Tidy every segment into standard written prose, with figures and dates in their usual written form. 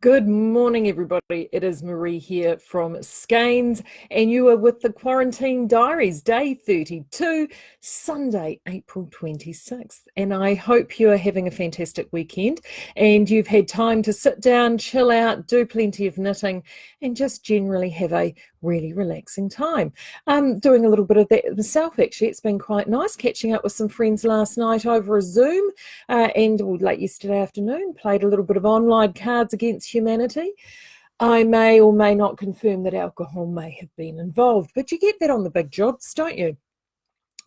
Good morning, everybody. It is Marie here from Skeins, and you are with the Quarantine Diaries, day 32, Sunday, April 26th. And I hope you are having a fantastic weekend and you've had time to sit down, chill out, do plenty of knitting, and just generally have a really relaxing time. I'm doing a little bit of that myself, actually. It's been quite nice catching up with some friends last night over a Zoom and late yesterday afternoon, played a little bit of online Cards Against Humanity. I may or may not confirm that alcohol may have been involved, but you get that on the big jobs, don't you?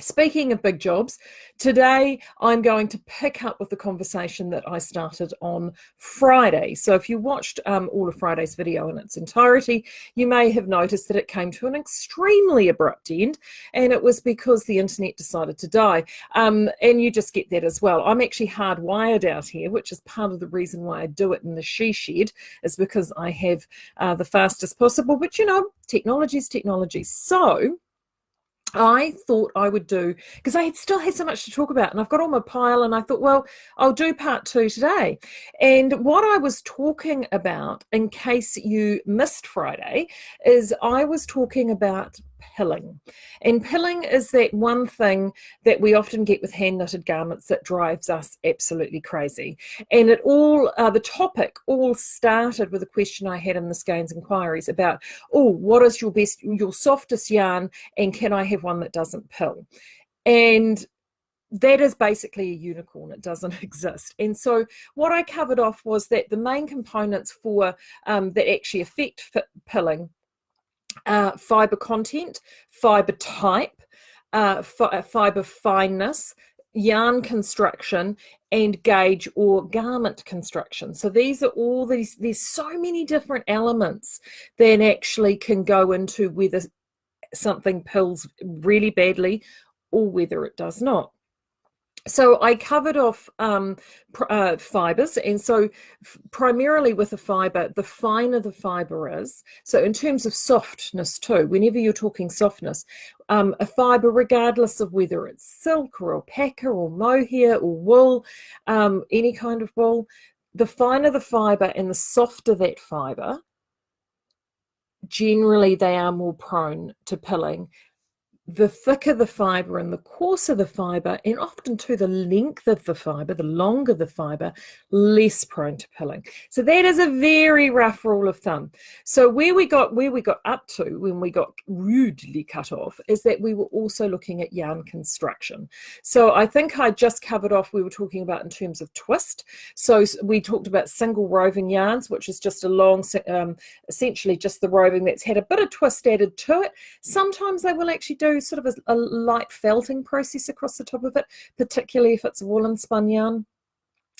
Speaking of big jobs, today I'm going to pick up with the conversation that I started on Friday. So if you watched all of Friday's video in its entirety, you may have noticed that it came to an extremely abrupt end, and it was because the internet decided to die. And you just get that as well. I'm actually hardwired out here, which is part of the reason why I do it in the she shed, is because I have the fastest possible, but you know, technology is technology. So I thought I would do, because I still had so much to talk about and I've got all my pile, and I thought, well, I'll do part two today. And what I was talking about, in case you missed Friday, is I was talking about pilling. And pilling is that one thing that we often get with hand knitted garments that drives us absolutely crazy. And it all, the topic all started with a question I had in the Skeins inquiries about, oh, what is your softest yarn, and can I have one that doesn't pill? And that is basically a unicorn. It doesn't exist. And so what I covered off was that the main components for that actually affect pilling: fiber content, fiber type, fiber fineness, yarn construction, and gauge or garment construction. So these are all these, there's so many different elements that actually can go into whether something pills really badly or whether it does not. So I covered off fibers, and so primarily with a fiber, the finer the fiber is. So in terms of softness too, whenever you're talking softness, a fiber, regardless of whether it's silk or alpaca or mohair or wool, any kind of wool, the finer the fiber and the softer that fiber, generally they are more prone to pilling. The thicker the fiber and the coarser the fiber, and often to the length of the fiber, the longer the fiber, less prone to pilling. So that is a very rough rule of thumb. So where we got up to when we got rudely cut off is that we were also looking at yarn construction. So I think I just covered off, we were talking about in terms of twist. So we talked about single roving yarns, which is just a long, essentially just the roving that's had a bit of twist added to it. Sometimes they will actually do sort of a light felting process across the top of it, particularly if it's a woolen spun yarn.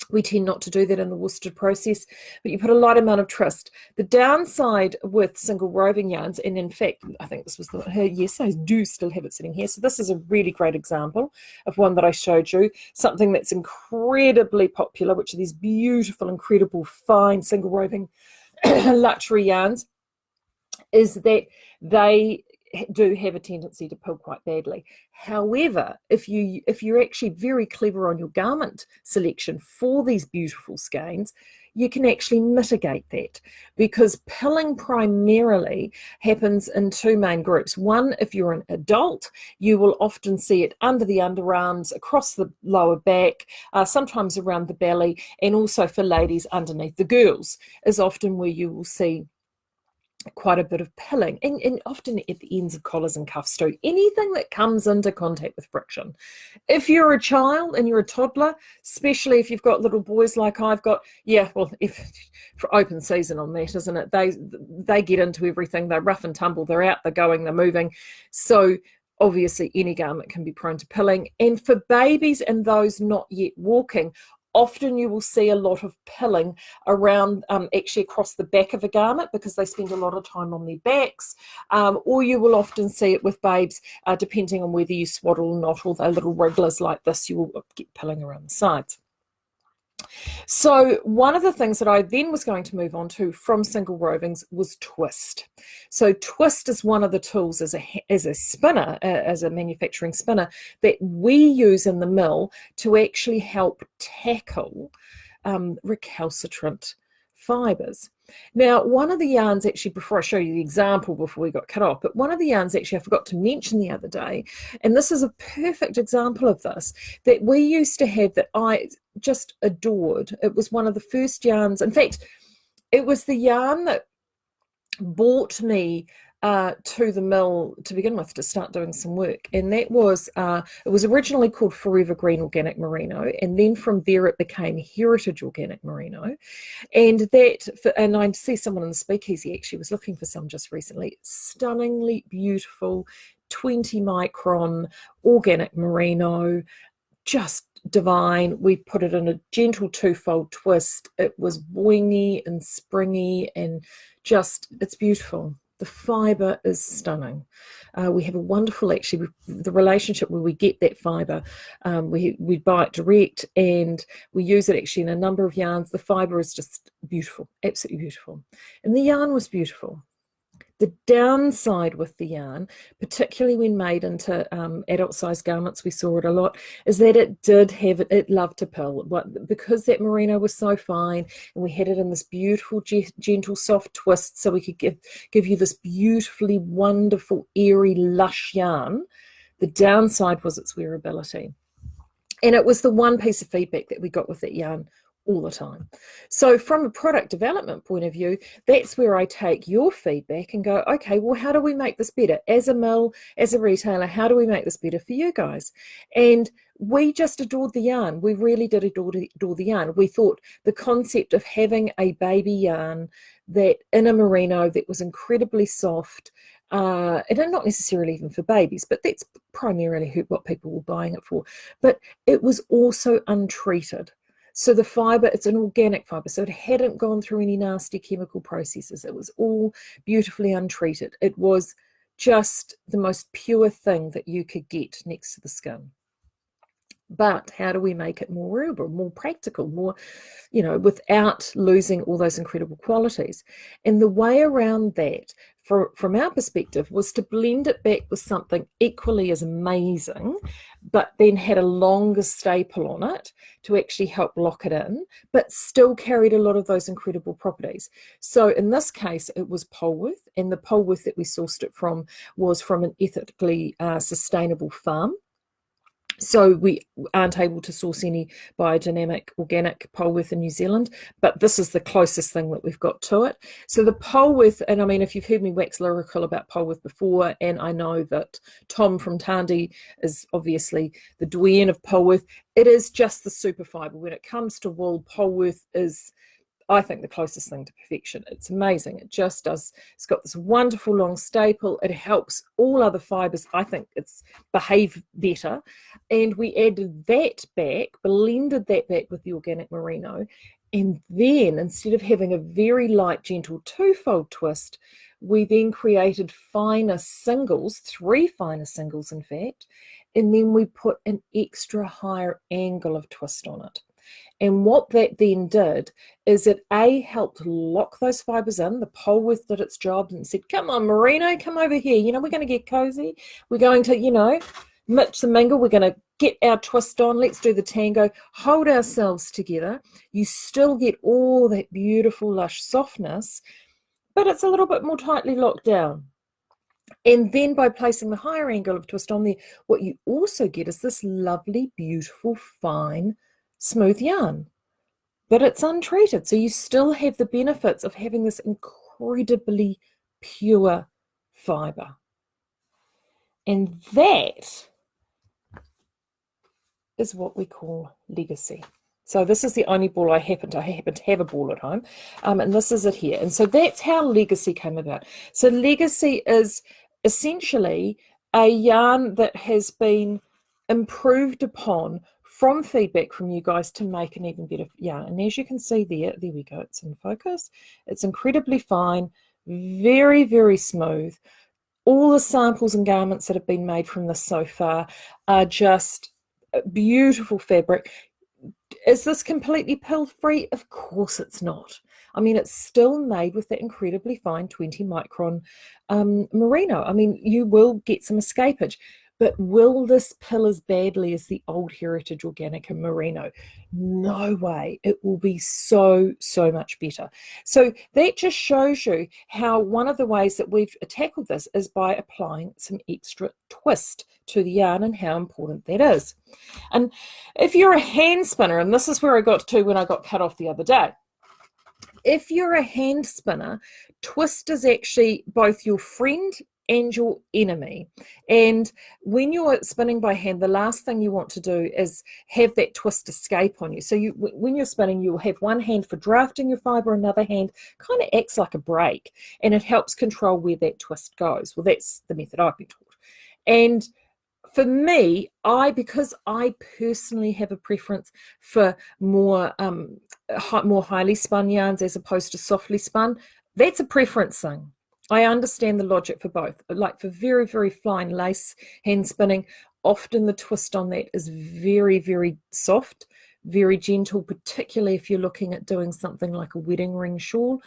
We tend not to do that in the worsted process, but you put a light amount of twist. The downside with single roving yarns, and in fact, I think this was yes, I do still have it sitting here. So this is a really great example of one that I showed you, something that's incredibly popular, which are these beautiful, incredible, fine single roving luxury yarns, is that they do have a tendency to pill quite badly. However, if you're actually very clever on your garment selection for these beautiful skeins, you can actually mitigate that, because pilling primarily happens in two main groups. One, if you're an adult, you will often see it under the underarms, across the lower back, sometimes around the belly, and also for ladies underneath the girls is often where you will see quite a bit of pilling, and often at the ends of collars and cuffs too. Anything that comes into contact with friction. If you're a child and you're a toddler, especially if you've got little boys like I've got, yeah, well, if for open season on that, isn't it? They get into everything. They're rough and tumble. They're out. They're going. They're moving. So obviously any garment can be prone to pilling. And for babies and those not yet walking, often you will see a lot of pilling around, actually across the back of a garment, because they spend a lot of time on their backs, or you will often see it with babes, depending on whether you swaddle or not, although little wrigglers like this, you will get pilling around the sides. So one of the things that I then was going to move on to from single rovings was twist. So twist is one of the tools as a spinner, as a manufacturing spinner, that we use in the mill to actually help tackle recalcitrant fibers. Now, one of the yarns, actually, before I show you the example before we got cut off, but one of the yarns actually I forgot to mention the other day, and this is a perfect example of this, that we used to have that I just adored. It was one of the first yarns. In fact, it was the yarn that brought me to the mill to begin with to start doing some work, and that was it was originally called Forever Green Organic Merino, and then from there it became Heritage Organic Merino. And I see someone in the speakeasy actually was looking for some just recently. Stunningly beautiful 20 micron organic merino, just divine. We put it in a gentle twofold twist. It was boingy and springy, and just, it's beautiful. The fiber is stunning. We have a wonderful, actually, the relationship where we get that fiber. We buy it direct, and we use it actually in a number of yarns. The fiber is just beautiful, absolutely beautiful. And the yarn was beautiful. The downside with the yarn, particularly when made into adult-sized garments, we saw it a lot, is that it loved to pill. Because that merino was so fine, and we had it in this beautiful, gentle, soft twist, so we could give you this beautifully wonderful, airy, lush yarn. The downside was its wearability. And it was the one piece of feedback that we got with that yarn all the time. So from a product development point of view, that's where I take your feedback and go, okay, well, how do we make this better? As a mill, as a retailer, how do we make this better for you guys? And we just adored the yarn. We really did adore the yarn. We thought the concept of having a baby yarn that in a merino that was incredibly soft, and not necessarily even for babies, but that's primarily what people were buying it for. But it was also untreated. So the fiber, it's an organic fiber, so it hadn't gone through any nasty chemical processes. It was all beautifully untreated. It was just the most pure thing that you could get next to the skin. But how do we make it more wearable, more practical, more, without losing all those incredible qualities? And the way around that, from our perspective, was to blend it back with something equally as amazing, but then had a longer staple on it to actually help lock it in, but still carried a lot of those incredible properties. So in this case, it was Polwarth, and the Polwarth that we sourced it from was from an ethically sustainable farm. So we aren't able to source any biodynamic organic Polwarth in New Zealand, but this is the closest thing that we've got to it. So the Polwarth, and I mean, if you've heard me wax lyrical about Polwarth before, and I know that Tom from Tandy is obviously the doyen of Polwarth, it is just the super fibre. When it comes to wool, Polwarth is, I think, the closest thing to perfection. It's amazing. It just does. It's got this wonderful long staple. It helps all other fibers, I think, it's behave better. And we added that back, blended that back with the organic merino. And then instead of having a very light, gentle twofold twist, we then created finer singles, 3 finer singles, in fact. And then we put an extra higher angle of twist on it. And what that then did is it helped lock those fibers in. The Polwarth did its job and said, come on, merino, come over here. We're going to get cozy. We're going to, mix and mingle. We're going to get our twist on. Let's do the tango. Hold ourselves together. You still get all that beautiful, lush softness, but it's a little bit more tightly locked down. And then by placing the higher angle of twist on there, what you also get is this lovely, beautiful, fine, smooth yarn, but it's untreated, so you still have the benefits of having this incredibly pure fiber. And that is what we call legacy. So this is the only ball I happen to have a ball at home, and this is it here. And so that's how legacy came about. So legacy is essentially a yarn that has been improved upon from feedback from you guys to make an even better yarn. And as you can see there we go, it's in focus. It's incredibly fine, very, very smooth. All the samples and garments that have been made from this so far are just beautiful fabric. Is this completely pill-free? Of course it's not. I mean, it's still made with that incredibly fine 20 micron merino. I mean, you will get some escapage. But will this pill as badly as the old Heritage Organic and Merino? No way. It will be so, so much better. So that just shows you how one of the ways that we've tackled this is by applying some extra twist to the yarn and how important that is. And if you're a hand spinner, and this is where I got to when I got cut off the other day, if you're a hand spinner, twist is actually both your friend and your enemy. And when you're spinning by hand, the last thing you want to do is have that twist escape on you. So when you're spinning, you'll have one hand for drafting your fiber, another hand kind of acts like a brake, and it helps control where that twist goes. Well, that's the method I've been taught. And for me, because I personally have a preference for more highly spun yarns as opposed to softly spun, that's a preference thing. I understand the logic for both. Like for very, very fine lace hand spinning, often the twist on that is very, very soft, very gentle, particularly if you're looking at doing something like a wedding ring shawl.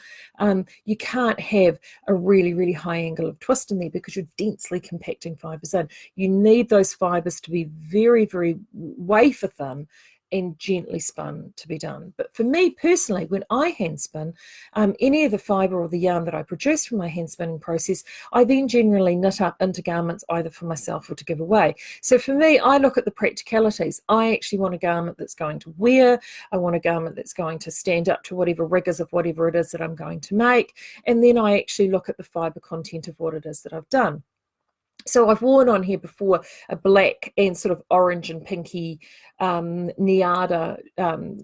You can't have a really, really high angle of twist in there because you're densely compacting fibers in. You need those fibers to be very, very wafer thin and gently spun to be done. But for me personally, when I hand spin, any of the fibre or the yarn that I produce from my hand spinning process, I then generally knit up into garments either for myself or to give away. So for me, I look at the practicalities. I actually want a garment that's going to wear. I want a garment that's going to stand up to whatever rigours of whatever it is that I'm going to make. And then I actually look at the fibre content of what it is that I've done. So I've worn on here before a black and sort of orange and pinky Niada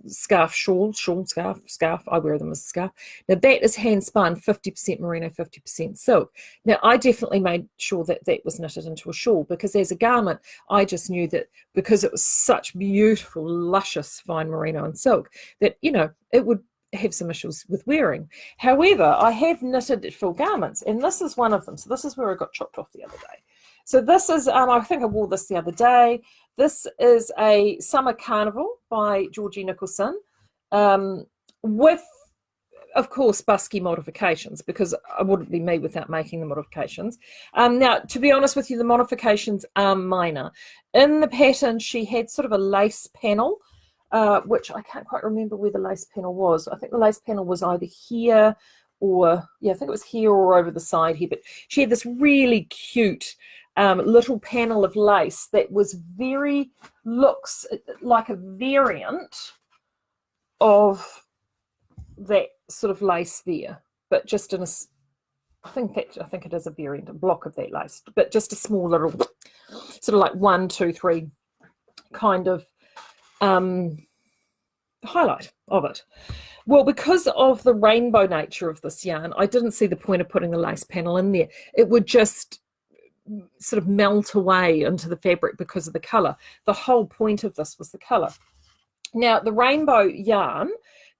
scarf, scarf. I wear them as a scarf. Now that is hand spun, 50% merino, 50% silk. Now I definitely made sure that that was knitted into a shawl because as a garment, I just knew that because it was such beautiful, luscious fine merino and silk that, you know, it would have some issues with wearing. However, I have knitted full garments, and this is one of them. So this is where I got chopped off the other day. So this is, I think I wore this the other day. This is a Summer Carnival by Georgie Nicholson with, of course, busky modifications because it wouldn't be me without making the modifications. Now, to be honest with you, the modifications are minor. In the pattern, she had sort of a lace panel, which I can't quite remember where the lace panel was. I think the lace panel was either here or, yeah, I think it was here or over the side here. But she had this really cute little panel of lace that looks like a variant of that sort of lace there, but just in a, I think it is a variant, a block of that lace, but just a small little sort of like 1, 2, 3 kind of highlight of it. Well, because of the rainbow nature of this yarn, I didn't see the point of putting the lace panel in there. It would just sort of melt away into the fabric because of the color. The whole point of this was the color. Now, the rainbow yarn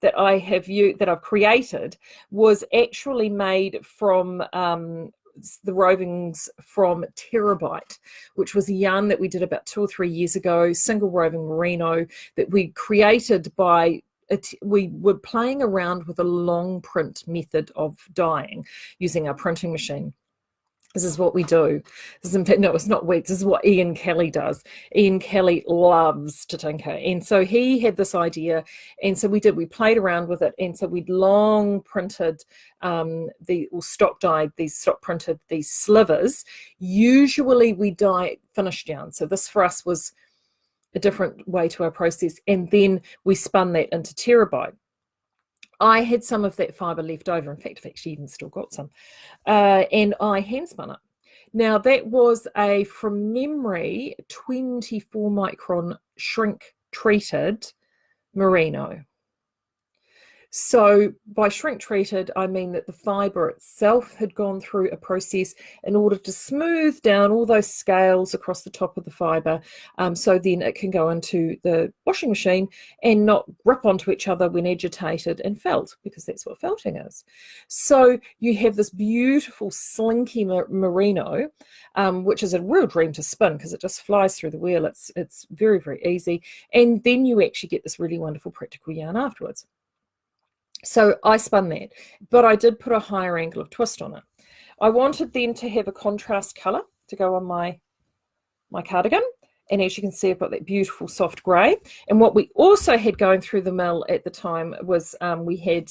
that I've created was actually made from the rovings from Terabyte, which was a yarn that we did about 2 or 3 years ago, single roving merino that we created by we were playing around with a long print method of dyeing using our printing machine. This is what we do. No, it's not we. This is what Ian Kelly does. Ian Kelly loves to tinker. And so he had this idea. And so we played around with it. And so we'd long printed stock printed these slivers. Usually we dye finished yarn. So this for us was a different way to our process. And then we spun that into Terabyte. I had some of that fibre left over. In fact, I've actually even still got some. And I hand spun it. Now, that was from memory, 24 micron shrink treated merino. So by shrink treated, I mean that the fibre itself had gone through a process in order to smooth down all those scales across the top of the fibre, so then it can go into the washing machine and not grip onto each other when agitated and felt, because that's what felting is. So you have this beautiful slinky merino, which is a real dream to spin because it just flies through the wheel. It's very, very easy. And then you actually get this really wonderful practical yarn afterwards. So I spun that, but I did put a higher angle of twist on it. I wanted then to have a contrast colour to go on my my cardigan. And as you can see, I've got that beautiful soft grey. And what we also had going through the mill at the time was we had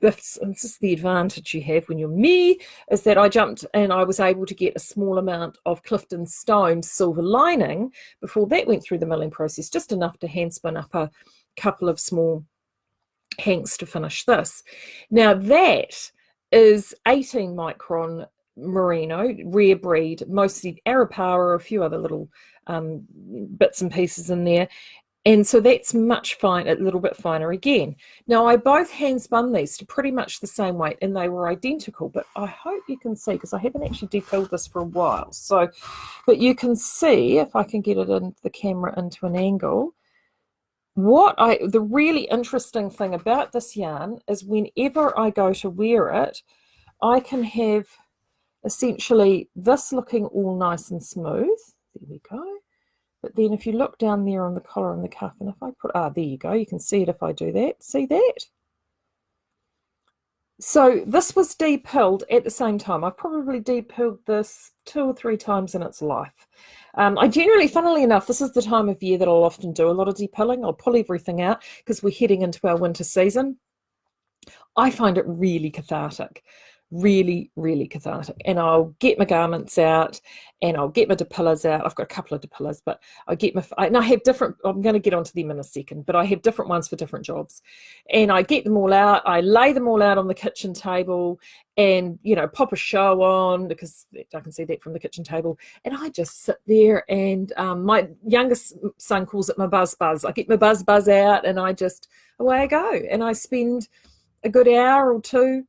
Biffs, and this is the advantage you have when you're me, is that I jumped and I was able to get a small amount of Clifton Stone silver lining before that went through the milling process, just enough to hand spin up a couple of small hanks to finish this. Now that is 18 micron merino, rare breed, mostly Arapara, a few other little bits and pieces in there. And so that's much fine, a little bit finer again. Now I both hand spun these to pretty much the same weight and they were identical, but I hope you can see, because I haven't actually depilled this for a while. So, but you can see, if I can get it in the camera into an angle, the really interesting thing about this yarn is whenever I go to wear it, I can have essentially this looking all nice and smooth. There we go. But then if you look down there on the collar and the cuff, and if I put, there you go, you can see it if I do that. See that? So this was depilled at the same time. I've probably depilled this 2 or 3 times in its life. I generally, funnily enough, this is the time of year that I'll often do a lot of depilling. I'll pull everything out because we're heading into our winter season. I find it really cathartic. Really, really cathartic. And I'll get my garments out and I'll get my depillers out. I've got a couple of depillers, but and I have different, I'm going to get onto them in a second, but I have different ones for different jobs. And I get them all out. I lay them all out on the kitchen table and, you know, pop a show on because I can see that from the kitchen table. And I just sit there and my youngest son calls it my buzz. I get my buzz out and away I go. And I spend a good hour or two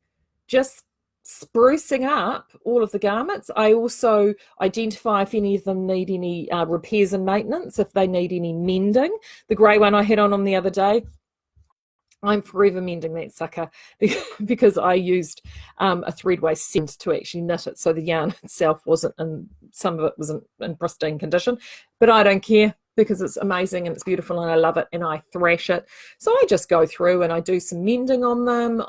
just sprucing up all of the garments. I also identify if any of them need any repairs and maintenance, if they need any mending. The grey one I had on the other day, I'm forever mending that sucker because I used a threadway scent to actually knit it, so the yarn itself wasn't, and some of it wasn't in pristine condition, but I don't care because it's amazing and it's beautiful and I love it and I thrash it. So I just go through and I do some mending on them.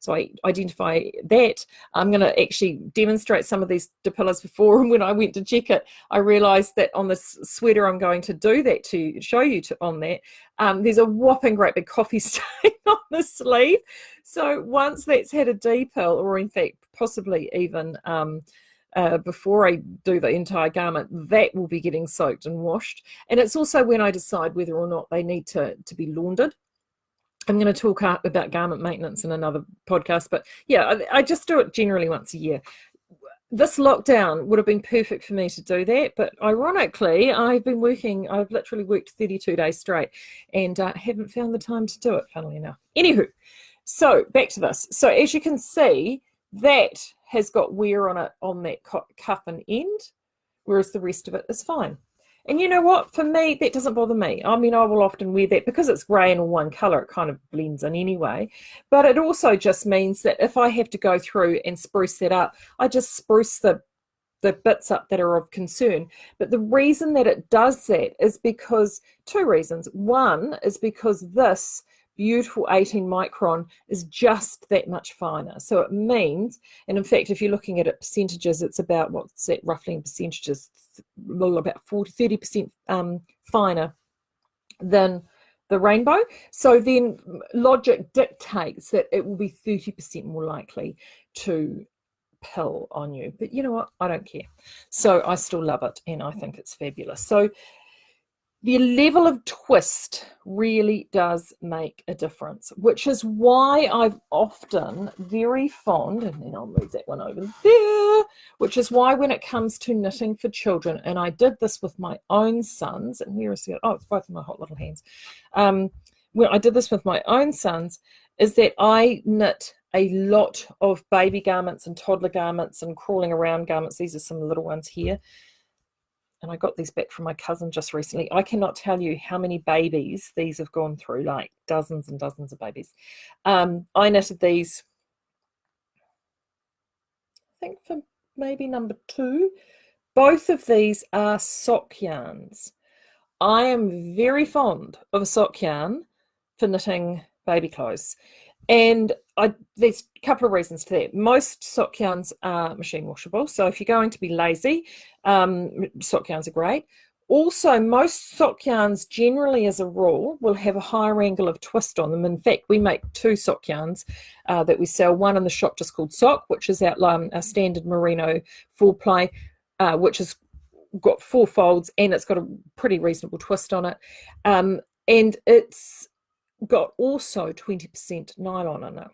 So I identify that. I'm going to actually demonstrate some of these depillers before, and when I went to check it, I realized that on this sweater I'm going to do that to show you on that, there's a whopping great big coffee stain on the sleeve. So once that's had a depill, or in fact possibly even before I do the entire garment, that will be getting soaked and washed. And it's also when I decide whether or not they need to be laundered. I'm going to talk about garment maintenance in another podcast, but yeah, I just do it generally once a year. This lockdown would have been perfect for me to do that, but ironically, I've literally worked 32 days straight and haven't found the time to do it, funnily enough. Anywho, so back to this. So as you can see, that has got wear on it on that cuff and end, whereas the rest of it is fine. And you know what? For me, that doesn't bother me. I mean, I will often wear that because it's grey and all one colour. It kind of blends in anyway. But it also just means that if I have to go through and spruce that up, I just spruce the bits up that are of concern. But the reason that it does that is because 2 reasons. One is because this beautiful 18 micron is just that much finer. So it means, and in fact, if you're looking at it percentages, it's about, what's that roughly in percentages, about 30% finer than the rainbow. So then logic dictates that it will be 30% more likely to pill on you. But you know what? I don't care. So I still love it and I think it's fabulous. So the level of twist really does make a difference, which is why I'm often very fond, and then I'll move that one over there, which is why when it comes to knitting for children, and I did this with my own sons, and where is it? Oh, it's both of my hot little hands. When I did this with my own sons, is that I knit a lot of baby garments and toddler garments and crawling around garments. These are some little ones here. And I got these back from my cousin just recently. I cannot tell you how many babies these have gone through, like dozens and dozens of babies. I knitted these, I think for maybe number 2. Both of these are sock yarns. I am very fond of a sock yarn for knitting baby clothes. And there's a couple of reasons for that. Most sock yarns are machine washable. So if you're going to be lazy, sock yarns are great. Also, most sock yarns generally, as a rule, will have a higher angle of twist on them. In fact, we make 2 sock yarns that we sell. One in the shop just called Sock, which is our standard merino 4-ply, which has got 4 folds, and it's got a pretty reasonable twist on it. And it's got also 20% nylon in it.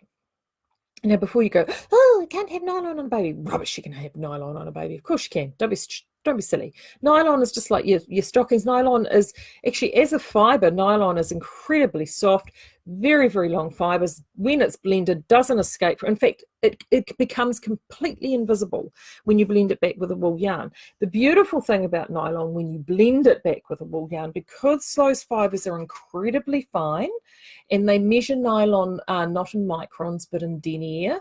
Now, before you go, oh, I can't have nylon on a baby. Rubbish, you can have nylon on a baby. Of course you can. Don't be silly. Nylon is just like your stockings. Nylon is actually, as a fiber, nylon is incredibly soft, very, very long fibers. When it's blended, doesn't escape. In fact, it becomes completely invisible when you blend it back with a wool yarn. The beautiful thing about nylon, when you blend it back with a wool yarn, because those fibers are incredibly fine, and they measure nylon not in microns but in denier.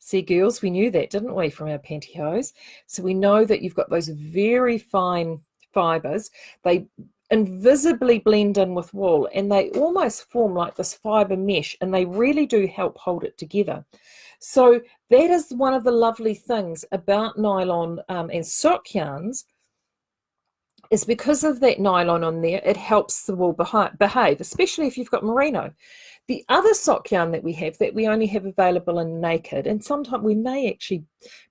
See, girls, we knew that, didn't we, from our pantyhose? So we know that you've got those very fine fibers. They invisibly blend in with wool, and they almost form like this fiber mesh, and they really do help hold it together. So that is one of the lovely things about nylon and sock yarns, is because of that nylon on there, it helps the wool behave, especially if you've got merino. The other sock yarn that we only have available in naked, and sometimes we may actually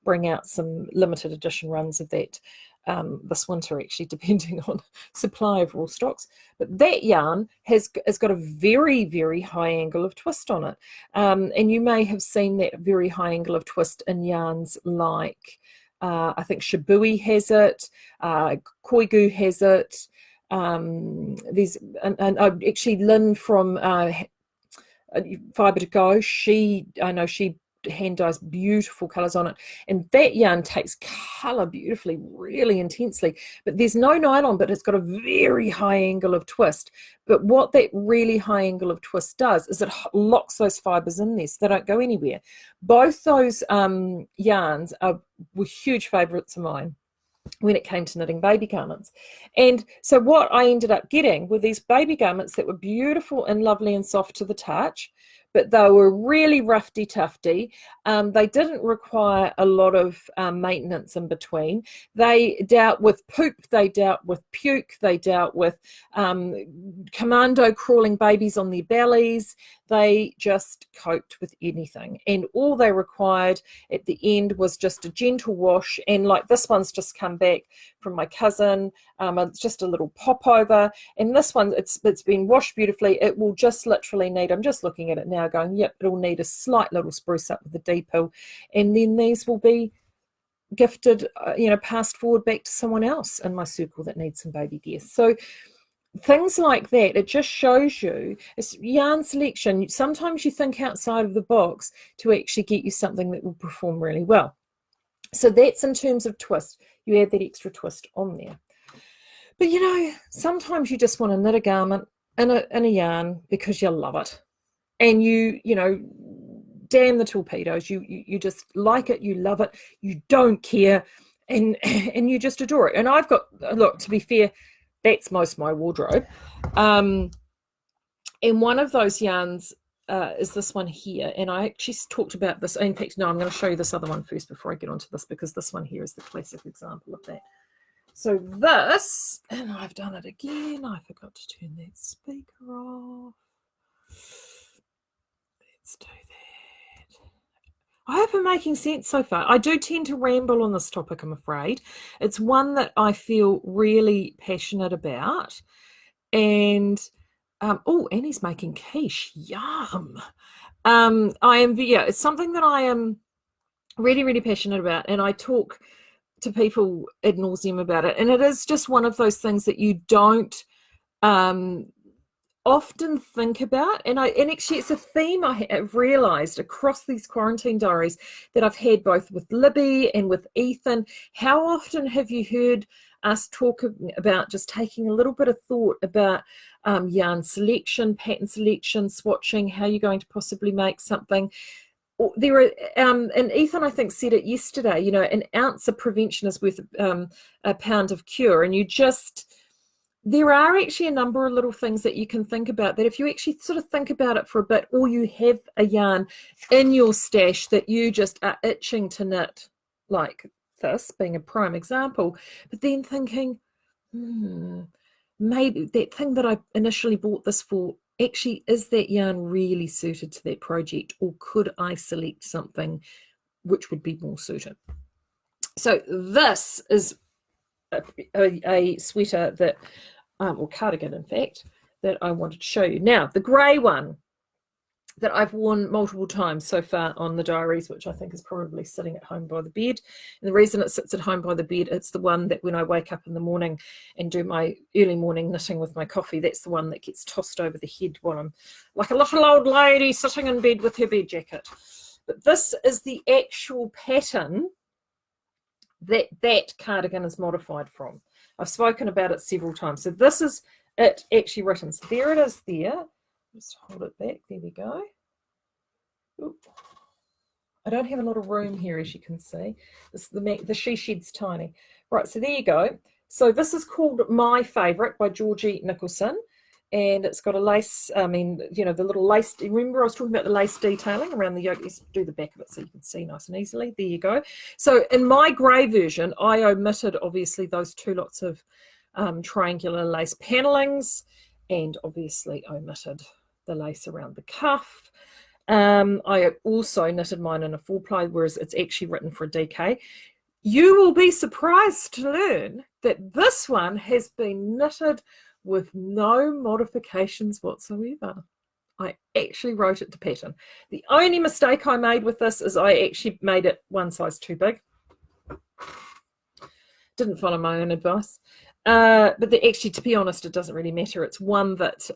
bring out some limited edition runs of that this winter, actually, depending on supply of raw stocks. But that yarn has got a very, very high angle of twist on it. And you may have seen that very high angle of twist in yarns like, I think Shibui has it, Koigu has it. There's and actually Lynn from Fibre to Go, I know she hand dyes beautiful colors on it, and that yarn takes color beautifully, really intensely. But there's no nylon, but it's got a very high angle of twist. But what that really high angle of twist does is it locks those fibers in there so they don't go anywhere. Both those yarns were huge favorites of mine when it came to knitting baby garments. And so what I ended up getting were these baby garments that were beautiful and lovely and soft to the touch, but they were really roughy tufty. They didn't require a lot of maintenance in between. They dealt with poop, they dealt with puke, they dealt with commando crawling babies on their bellies. They just coped with anything, and all they required at the end was just a gentle wash. And like this one's just come back from my cousin, it's just a little pop over, and this one, it's been washed beautifully. It will just literally need, I'm just looking at it now going, yep, it'll need a slight little spruce up with a D-pill, and then these will be gifted, passed forward back to someone else in my circle that needs some baby gear. So things like that, it just shows you, it's yarn selection. Sometimes you think outside of the box to actually get you something that will perform really well. So that's in terms of twist. You add that extra twist on there. But sometimes you just want to knit a garment in a yarn because you love it, and you damn the torpedoes, you just like it, you love it, you don't care, and you just adore it. And I've got, look, to be fair, that's most of my wardrobe. And one of those yarns is this one here. And I actually talked about this. In fact, no, I'm going to show you this other one first before I get onto this, because this one here is the classic example of that. So this, and I've done it again. I forgot to turn that speaker off. Let's do that. I hope I'm making sense so far. I do tend to ramble on this topic, I'm afraid. It's one that I feel really passionate about. And, Annie's making quiche. Yum. It's something that I am really, really passionate about. And I talk to people ad nauseum about it. And it is just one of those things that you don't often think about, and actually it's a theme I have realized across these quarantine diaries that I've had both with Libby and with Ethan. How often have you heard us talk about just taking a little bit of thought about yarn selection, pattern selection, swatching, how you're going to possibly make something? There are, and Ethan, I think, said it yesterday, an ounce of prevention is worth a pound of cure. And you just, there are actually a number of little things that you can think about, that if you actually sort of think about it for a bit, or you have a yarn in your stash that you just are itching to knit, like this being a prime example, but then thinking, maybe that thing that I initially bought this for, actually, is that yarn really suited to that project, or could I select something which would be more suited? So this is a sweater that, or cardigan in fact, that I wanted to show you. Now, the grey one that I've worn multiple times so far on the Diaries, which I think is probably sitting at home by the bed. And the reason it sits at home by the bed, it's the one that when I wake up in the morning and do my early morning knitting with my coffee, that's the one that gets tossed over the head while I'm like a little old lady sitting in bed with her bed jacket. But this is the actual pattern that cardigan is modified from. I've spoken about it several times. So this is it actually written. So there it is there. Just hold it back. There we go. Oop. I don't have a lot of room here, as you can see. The she shed's tiny. Right, so there you go. So this is called My Favourite by Georgie Nicholson. And it's got a lace, I mean, you know, the little lace. Remember I was talking about the lace detailing around the yoke? Let's do the back of it so you can see nice and easily. There you go. So in my grey version, I omitted, obviously, those two lots of triangular lace panellings, and obviously omitted the lace around the cuff. I also knitted mine in a 4-ply, whereas it's actually written for a DK. You will be surprised to learn that this one has been knitted with no modifications whatsoever. I actually wrote it to pattern. The only mistake I made with this is I actually made it one size too big. Didn't follow my own advice. But actually, to be honest, it doesn't really matter. It's one that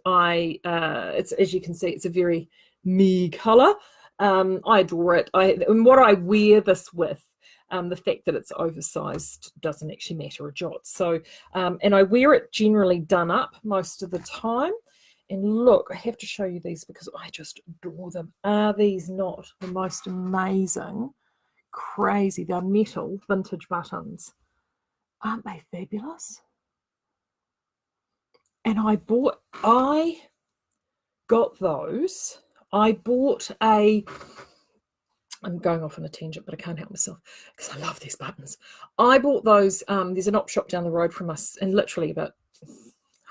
it's, as you can see, it's a very me colour. I adore it. And what I wear this with, the fact that it's oversized doesn't actually matter a jot. So, and I wear it generally done up most of the time. And look, I have to show you these because I just adore them. Are these not the most amazing, crazy? They're metal vintage buttons. Aren't they fabulous? And I got those. I bought I'm going off on a tangent, but I can't help myself because I love these buttons. I bought those. There's an op shop down the road from us, and literally about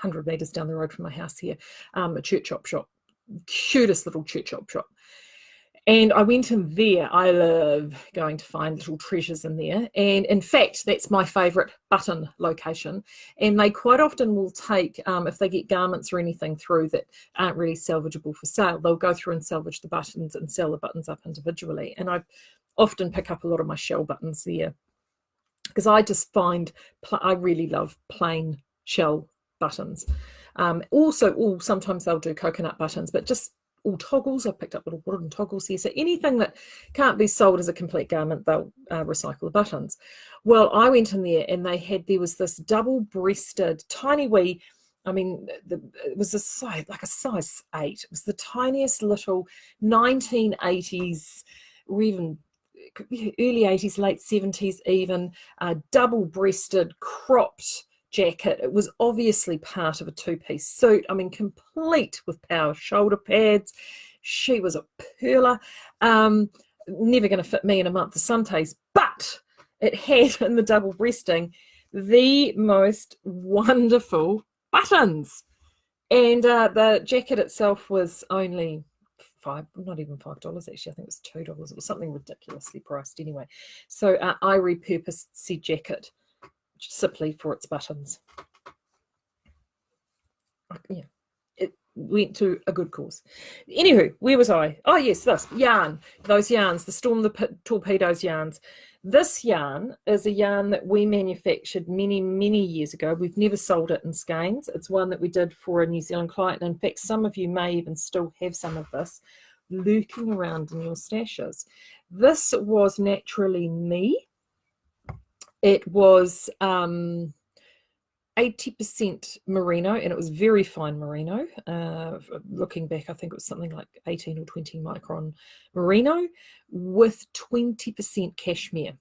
100 meters down the road from my house here, a church op shop, cutest little church op shop. And I went in there. I love going to find little treasures in there. And in fact, that's my favourite button location. And they quite often will take, if they get garments or anything through that aren't really salvageable for sale, they'll go through and salvage the buttons and sell the buttons up individually. And I often pick up a lot of my shell buttons there because I just find, I really love plain shell buttons. Also, sometimes they'll do coconut buttons, but just all toggles. I've picked up little wooden toggles here. So anything that can't be sold as a complete garment, they'll recycle the buttons. Well, I went in there and there was this double-breasted, tiny wee, I mean, it was a size 8. It was the tiniest little 1980s, or even early 80s, late 70s even, double-breasted, cropped jacket. It was obviously part of a 2-piece suit. I mean, complete with power shoulder pads. She was a pearler. Never going to fit me in a month of Sundays, but it had in the double breasting the most wonderful buttons. And the jacket itself was only not even $5 actually. I think it was $2. It was something ridiculously priced anyway. So I repurposed said jacket simply for its buttons. Yeah, it went to a good cause. Anywho, where was I? Oh yes, this yarn, those yarns, the Storm the Torpedoes yarns. This yarn is a yarn that we manufactured many years ago. We've never sold it in skeins. It's one that we did for a New Zealand client. In fact, some of you may even still have some of this lurking around in your stashes. This was Naturally Me. It was 80% merino, and it was very fine merino. Looking back, I think it was something like 18 or 20 micron merino with 20% cashmere.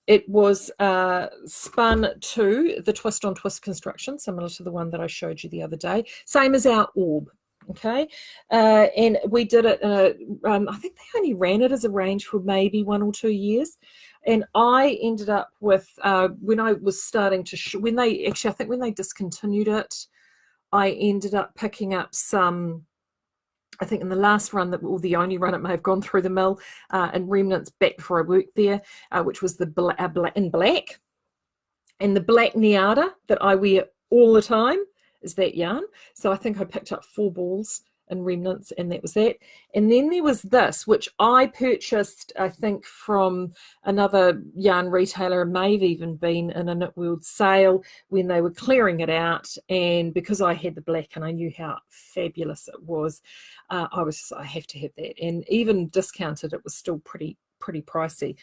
it was spun to the twist on twist construction, similar to the one that I showed you the other day, same as our orb. Okay, and we did it. I think they only ran it as a range for maybe 1 or 2 years, and I ended up with when I was starting to when they actually, I think when they discontinued it, I ended up picking up some. I think in the last run, or the only run it may have gone through the mill, and remnants back before I worked there, which was the in black, and the black Niada that I wear all the time is that yarn. So I think I picked up 4 balls and remnants, and that was that. And then there was this, which I purchased, I think, from another yarn retailer. It may have even been in a Knit World sale when they were clearing it out. And because I had the black and I knew how fabulous it was, I have to have that. And even discounted, it was still pretty pricey.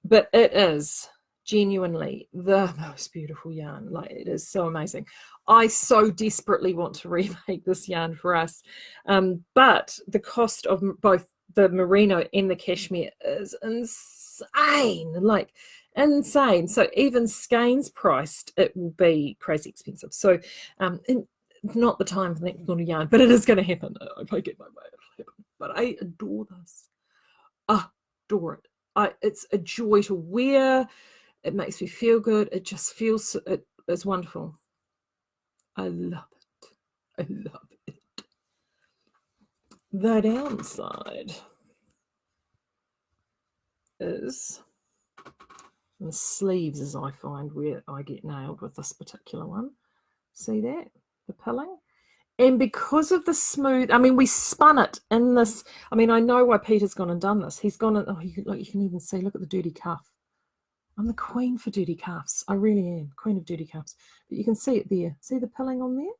But it is genuinely the most beautiful yarn. Like, it is so amazing. I so desperately want to remake this yarn for us, but the cost of both the merino and the cashmere is insane, like insane. So even Skeins priced, it will be crazy expensive. So not the time for that sort of yarn, but it is going to happen. If I get my way, it'll happen. But I adore this. Adore it. It's a joy to wear. It makes me feel good. It just feels, it's wonderful. I love it. I love it. The downside is the sleeves, as I find where I get nailed with this particular one. See that? The pilling? And because of the smooth, I mean, we spun it in this. I mean, I know why Peter's gone and done this. He's gone and, oh, you can even see, look at the dirty cuff. I'm the queen for dirty cuffs. I really am, queen of dirty cuffs. But you can see it there. See the pilling on there?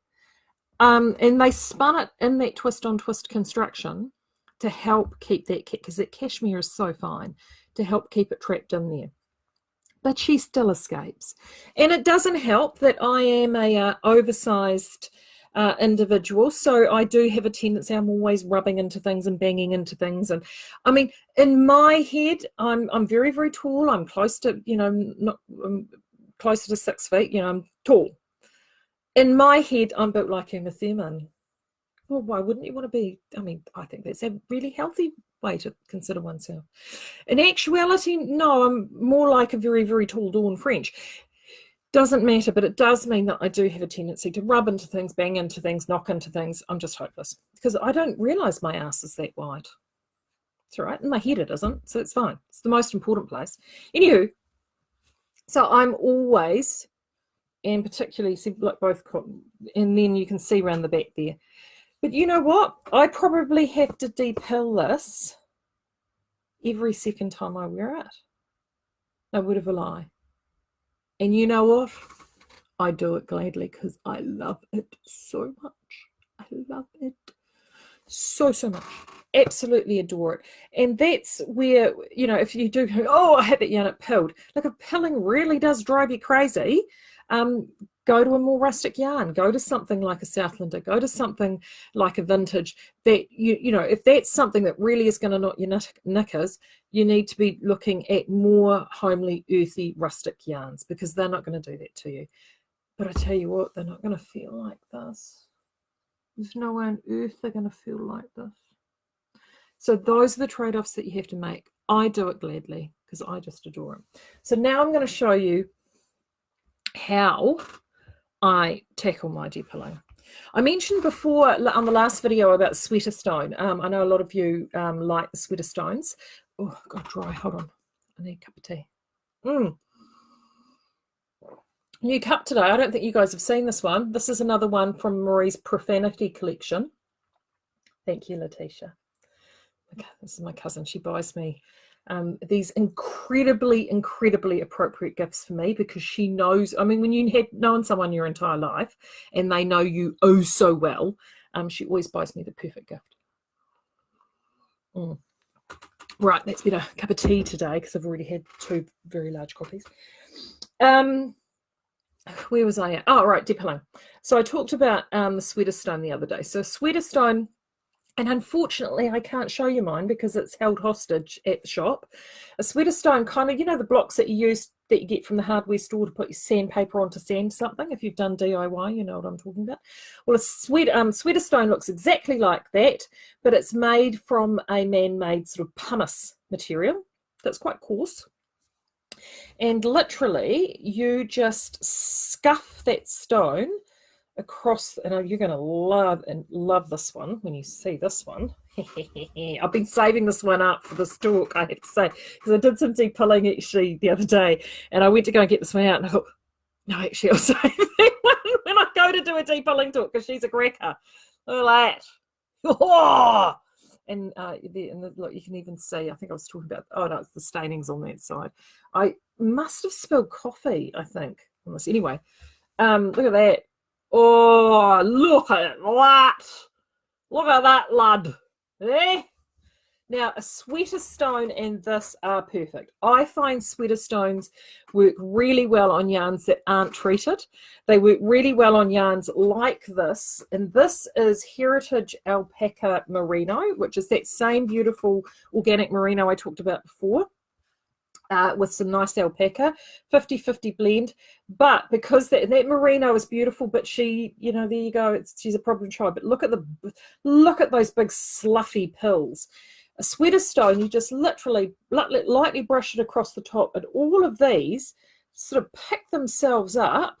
And they spun it in that twist on twist construction to help keep that, because that cashmere is so fine, to help keep it trapped in there. But she still escapes. And it doesn't help that I am a oversized individual, so I do have a tendency, I'm always rubbing into things and banging into things. And I mean, in my head, I'm very, very tall. I'm close to, I'm closer to 6 feet. I'm tall. In my head, I'm built like Uma Thurman. Well, why wouldn't you want to be? I mean, I think that's a really healthy way to consider oneself. In actuality, no, I'm more like a very, very tall Dawn French. Doesn't matter, but it does mean that I do have a tendency to rub into things, bang into things, knock into things. I'm just hopeless because I don't realize my ass is that wide. It's all right. In my head it isn't, so it's fine. It's the most important place. Anywho, so I'm always, and particularly, see, like both, and then you can see around the back there. But you know what? I probably have to depill this every second time I wear it. No word of a lie. And you know what? I do it gladly because I love it so much. I love it so, so much. Absolutely adore it. And that's where, if you do, oh, I had that yarn, it pilled. Like, if pilling really does drive you crazy, go to a more rustic yarn. Go to something like a Southlander. Go to something like a vintage. That if that's something that really is going to knock your knickers, you need to be looking at more homely, earthy, rustic yarns, because they're not going to do that to you. But I tell you what, they're not going to feel like this. There's no way on earth they're going to feel like this. So those are the trade-offs that you have to make. I do it gladly because I just adore it. So now I'm going to show you how I tackle my depilling. I mentioned before on the last video about sweater stone. I know a lot of you like the sweater stones. Oh, God, dry. Hold on. I need a cup of tea. New cup today. I don't think you guys have seen this one. This is another one from Marie's Profanity collection. Thank you, Letitia. Okay, this is my cousin. She buys me these incredibly, incredibly appropriate gifts for me because she knows, I mean, when you had known someone your entire life and they know you oh so well, she always buys me the perfect gift. Right, let's get a cup of tea today because I've already had 2 very large coffees. Where was I at? Oh, right, depilling. So I talked about the sweater stone the other day. So sweater stone, And unfortunately, I can't show you mine because it's held hostage at the shop. A sweater stone, kind of, you know, the blocks that you use that you get from the hardware store to put your sandpaper on to sand something. If you've done DIY, you know what I'm talking about. Well, a sweater stone looks exactly like that, but it's made from a man-made sort of pumice material that's quite coarse. And literally, you just scuff that stone across, and you're going to love this one when you see this one. I've been saving this one up for this talk, I have to say, because I did some deep pulling actually the other day, and I went to go and get this one out, and I thought, no, actually, I'll save that one when I go to do a deep pulling talk, because she's a cracker. Look at that. Oh! And look, you can even see, I think I was talking about, oh no, it's the stainings on that side. I must have spilled coffee, I think, on this. Anyway, look at that. Oh, look at that. Look at that, lad. Eh? Now, a sweater stone and this are perfect. I find sweater stones work really well on yarns that aren't treated. They work really well on yarns like this. And this is Heritage Alpaca Merino, which is that same beautiful organic merino I talked about before. With some nice alpaca, 50-50 blend. But because that merino is beautiful, but she, you know, there you go, she's a problem child. But look at those big sluffy pills. A sweater stone, you just literally lightly brush it across the top, and all of these sort of pick themselves up,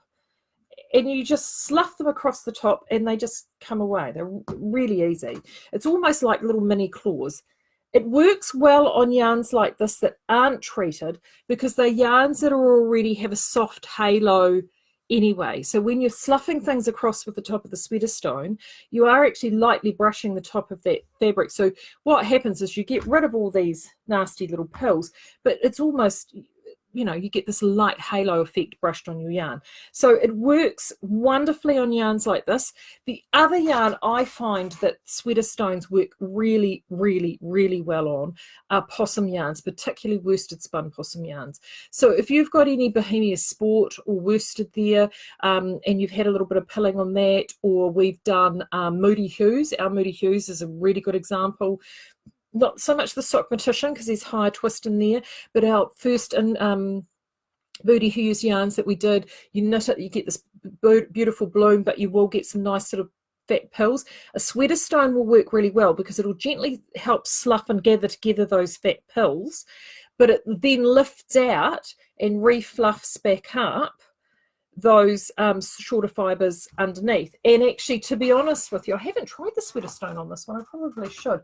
and you just slough them across the top, and they just come away. They're really easy. It's almost like little mini claws. It works well on yarns like this that aren't treated because they're yarns that already have a soft halo anyway. So when you're sloughing things across with the top of the sweater stone, you are actually lightly brushing the top of that fabric. So what happens is you get rid of all these nasty little pills, but it's almost, you know, you get this light halo effect brushed on your yarn. So it works wonderfully on yarns like this. The other yarn I find that sweater stones work really, really, really well on are possum yarns, particularly worsted spun possum yarns. So if you've got any Bohemia Sport or worsted there, and you've had a little bit of pilling on that, or we've done Moody Hues. Our Moody Hues is a really good example. Not so much the Sockmatician because there's higher twist in there, but our first in Moody Hues yarns that we did, you knit it, you get this beautiful bloom, but you will get some nice sort of fat pills. A sweater stone will work really well because it'll gently help slough and gather together those fat pills, but it then lifts out and refluffs back up those shorter fibers underneath. And actually, to be honest with you, I haven't tried the sweater stone on this one. I probably should.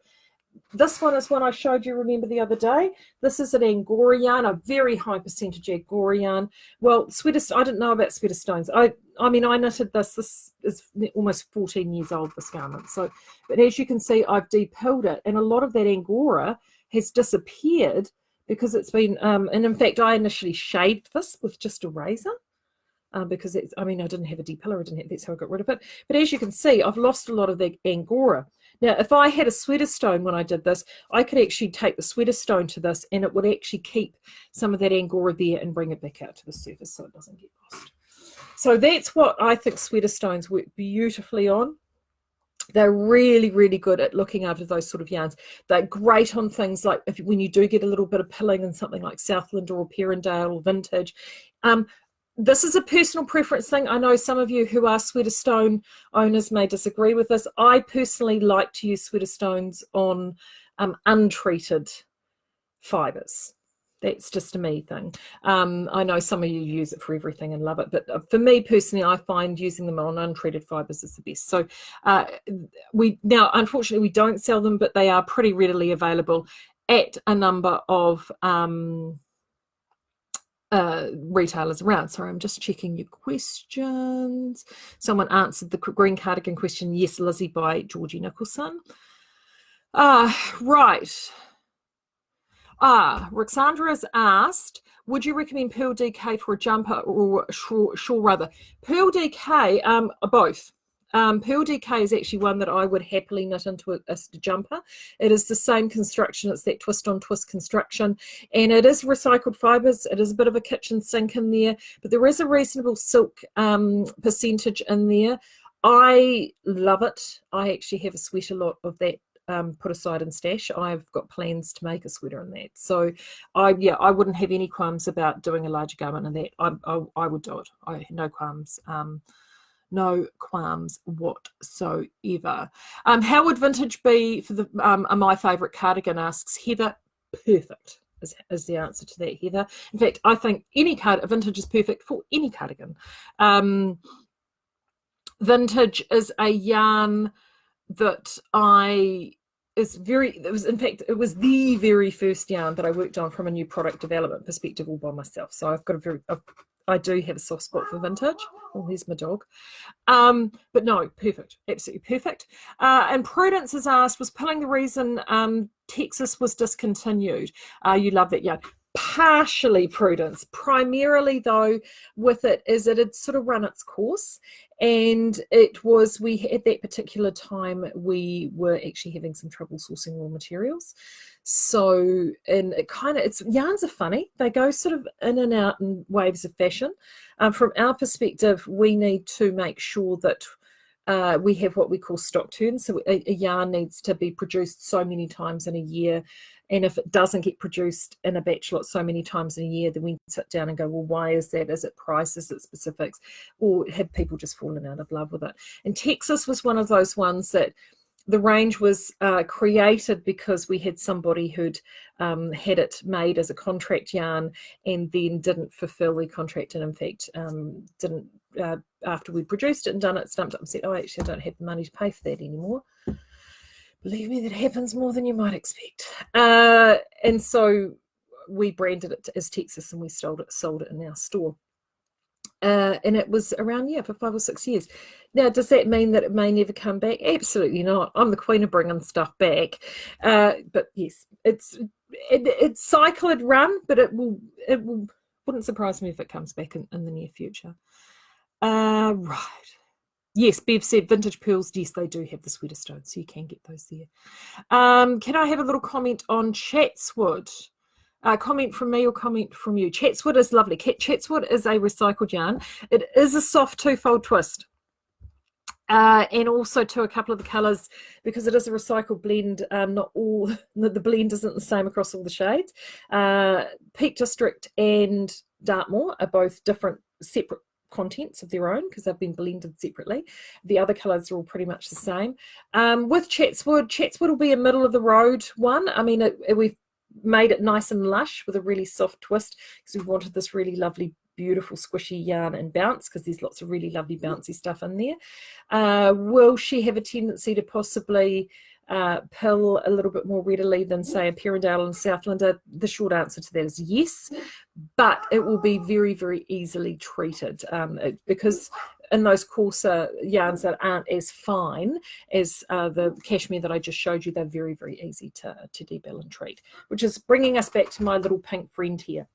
This one is one I showed you, remember, the other day. This is an Angora yarn, a very high percentage Angora yarn. Well, I didn't know about sweater stones. I mean, I knitted this. This is almost 14 years old, this garment. So, but as you can see, I've depulled it, and a lot of that Angora has disappeared because it's been, and in fact, I initially shaved this with just a razor. Because it's, I mean, I didn't have a depuller, that's how I got rid of it. But as you can see, I've lost a lot of the Angora. Now, if I had a sweater stone when I did this, I could actually take the sweater stone to this, and it would actually keep some of that Angora there and bring it back out to the surface so it doesn't get lost. So that's what I think sweater stones work beautifully on. They're really, really good at looking after those sort of yarns. They're great on things like when you do get a little bit of pilling in something like Southland or Perrindale or Vintage. This is a personal preference thing. I know some of you who are sweater stone owners may disagree with this. I personally like to use sweater stones on untreated fibers. That's just a me thing. I know some of you use it for everything and love it, but for me personally, I find using them on untreated fibers is the best. So now, unfortunately, we don't sell them, but they are pretty readily available at a number of retailers around. Sorry, I'm just checking your questions. Someone answered the green cardigan question. Yes, Lizzie by Georgie Nicholson. Right. Roxandra has asked, would you recommend Pearl DK for a jumper or shawl rubber? Pearl DK, both. Pearl DK is actually one that I would happily knit into a jumper. It is the same construction. It's that twist on twist construction, and it is recycled fibers. It is a bit of a kitchen sink in there, but there is a reasonable silk percentage in there. I love it. I actually have a sweater lot of that put aside and stash. I've got plans to make a sweater in that. So I wouldn't have any qualms about doing a larger garment in that. I would do it. No qualms. No qualms whatsoever. How would vintage be for the my favourite cardigan, asks Heather. Perfect is the answer to that, Heather. In fact, I think vintage is perfect for any cardigan. Vintage is a yarn that it was the very first yarn that I worked on from a new product development perspective all by myself. So I do have a soft spot for vintage. Oh, there's my dog. But no, perfect, absolutely perfect. And Prudence has asked, was pilling the reason Texas was discontinued? You love that yarn. Partially, Prudence. Primarily, though, with it is it had sort of run its course, and we at that particular time we were actually having some trouble sourcing raw materials. So, and yarns are funny. They go sort of in and out in waves of fashion. From our perspective, we need to make sure that we have what we call stock turns. So a yarn needs to be produced so many times in a year. And if it doesn't get produced in a batch lot so many times in a year, then we sit down and go, well, why is that? Is it price? Is it specifics? Or have people just fallen out of love with it? And Texas was one of those ones that the range was created because we had somebody who'd had it made as a contract yarn and then didn't fulfill the contract, and in fact didn't, after we produced it and done it, stumped up and said, oh, actually I don't have the money to pay for that anymore. Believe me, that happens more than you might expect. And so we branded it as Texas, and we sold it in our store. And it was around, for 5 or 6 years. Now, does that mean that it may never come back? Absolutely not. I'm the queen of bringing stuff back. But yes, it's cycled run, but wouldn't surprise me if it comes back in the near future. Right. Yes, Bev said vintage pearls. Yes, they do have the sweater stones, so you can get those there. Can I have a little comment on Chatswood? Comment from me or comment from you? Chatswood is lovely. Chatswood is a recycled yarn. It is a soft two-fold twist. And also to a couple of the colours, because it is a recycled blend, not all the blend isn't the same across all the shades. Peak District and Dartmoor are both different, separate contents of their own because they've been blended separately. The other colours are all pretty much the same. With Chatswood will be a middle of the road one. I mean, we've made it nice and lush with a really soft twist because we wanted this really lovely, beautiful, squishy yarn and bounce, because there's lots of really lovely bouncy stuff in there. Will she have a tendency to possibly pill a little bit more readily than, say, a Perrindale and Southlander? The short answer to that is yes, but it will be very, very easily treated because in those coarser yarns that aren't as fine as the cashmere that I just showed you, they're very, very easy to debell and treat, which is bringing us back to my little pink friend here.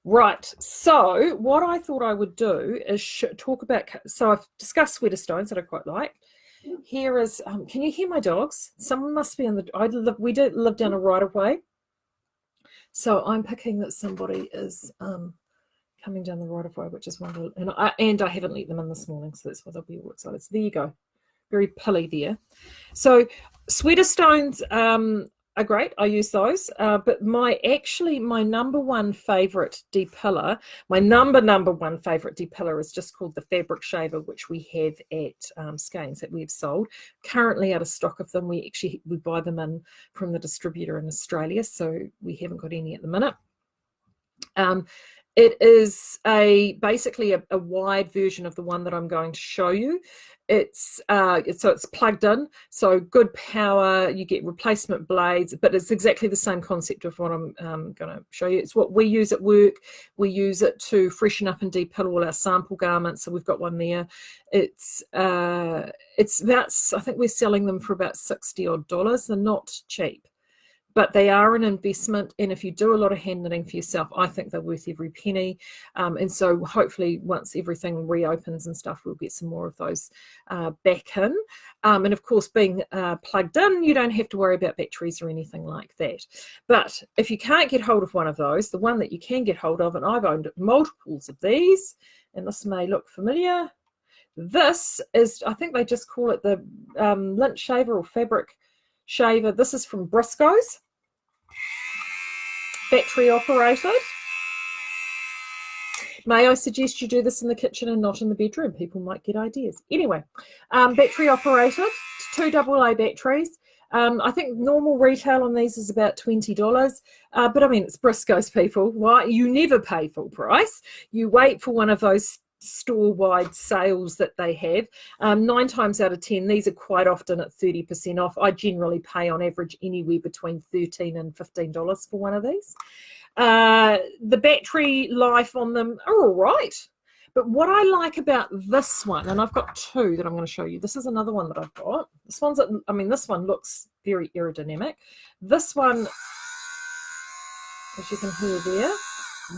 Right, so what I thought I would do is talk about, so I've discussed sweater stones that I quite like. Here is, can you hear my dogs? Someone must be we don't live down a right-of-way. So I'm picking that somebody is coming down the right-of-way, which is wonderful. And I haven't let them in this morning, so that's why they'll be all excited. So there you go. Very pilly there. So sweater stones are great. I use those. But my number one favourite depiller, my number one favourite depiller is just called the Fabric Shaver, which we have at Skeins that we've sold. Currently out of stock of them. We buy them in from the distributor in Australia, so we haven't got any at the minute. It is basically a wide version of the one that I'm going to show you. It's plugged in, so good power. You get replacement blades, but it's exactly the same concept of what I'm going to show you. It's what we use at work. We use it to freshen up and depill all our sample garments. So we've got one there. It's about, I think we're selling them for about $60 odd. They're not cheap, but they are an investment, and if you do a lot of hand knitting for yourself, I think they're worth every penny. And so hopefully once everything reopens and stuff, we'll get some more of those back in. And of course, being plugged in, you don't have to worry about batteries or anything like that. But if you can't get hold of one of those, the one that you can get hold of, and I've owned multiples of these, and this may look familiar, This is, I think they just call it the lint shaver or fabric shaver. This is from Briscoe's, battery operated. May I suggest you do this in the kitchen and not in the bedroom? People might get ideas. Anyway, battery operated, 2 AA batteries. I think normal retail on these is about $20, but I mean, it's Briscoe's, people. Why? You never pay full price. You wait for one of those store-wide sales that they have. 9 times out of 10, these are quite often at 30% off. I generally pay on average anywhere between $13 and $15 for one of these. The battery life on them are all right. But what I like about this one, and I've got 2 that I'm going to show you. This is another one that I've got. This one's, I mean, this one looks very aerodynamic. This one, as you can hear there,